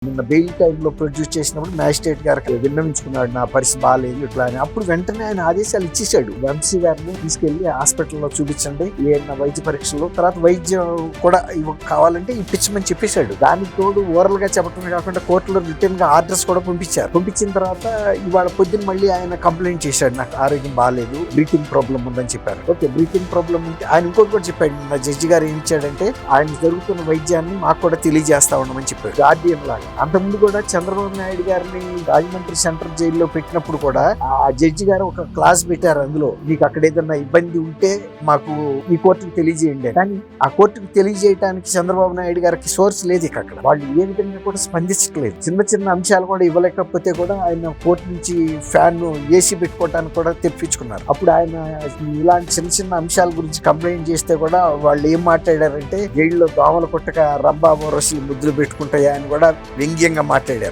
నిన్న బెయిల్ టైంలో ప్రొడ్యూస్ చేసినప్పుడు మ్యాజిస్ట్రేట్ గారికి విన్నవించుకున్నాడు, నా పరిస్థితి బాగాలేదు ఇట్లా అని. అప్పుడు వెంటనే ఆయన ఆదేశాలు ఇచ్చేసాడు, వంశీ గారిని తీసుకెళ్లి హాస్పిటల్లో చూపించండి, ఏమైనా వైద్య పరీక్షలు, తర్వాత వైద్యం కూడా కావాలంటే ఇప్పించమని చెప్పేశాడు. దానికి తోడు ఓరల్ గా చెప్పడమే కాకుండా కోర్టులో రిటర్న్ గా ఆర్డర్స్ కూడా పంపించారు. పంపించిన తర్వాత ఇవాళ పొద్దున్న మళ్ళీ ఆయన కంప్లైంట్ చేశాడు, నాకు ఆరోగ్యం బాగాలేదు, బ్రీతింగ్ ప్రాబ్లం ఉందని చెప్పారు. ఓకే, బ్రీతింగ్ ప్రాబ్లం ఉంటే ఆయన ఇంకోటి కూడా చెప్పాడు, నా జడ్జి గారు ఏం ఇచ్చాడంటే ఆయన జరుగుతున్న వైద్యాన్ని మాకు కూడా తెలియజేస్తా ఉండమని చెప్పాడు, గార్డియన్ లాగా. అంతకుముందు కూడా చంద్రబాబు నాయుడు గారిని రాజమండ్రి సెంట్రల్ జైల్లో పెట్టినప్పుడు కూడా ఆ జడ్జి గారు ఒక క్లాస్ పెట్టారు, అందులో మీకు అక్కడ ఏదైనా ఇబ్బంది ఉంటే మాకు ఈ కోర్టుకు తెలియజేయండి. కానీ ఆ కోర్టుకు తెలియజేయడానికి చంద్రబాబు నాయుడు గారికి సోర్స్ లేదు. అక్కడ వాళ్ళు ఏ విధంగా కూడా స్పందించట్లేదు. చిన్న చిన్న అంశాలు కూడా ఇవ్వలేకపోతే కూడా ఆయన కోర్టు నుంచి ఫ్యాన్ ఏసీ పెట్టుకోవడానికి కూడా తెప్పించుకున్నారు. అప్పుడు ఆయన ఇలాంటి చిన్న చిన్న అంశాల గురించి కంప్లైంట్ చేస్తే కూడా వాళ్ళు ఏం మాట్లాడారంటే, జైల్లో దోమలు కొట్టక రంబాబు రసి ముద్దులు పెట్టుకుంటాయా అని కూడా వ్యంగ్యంగా మాట్లాడారు.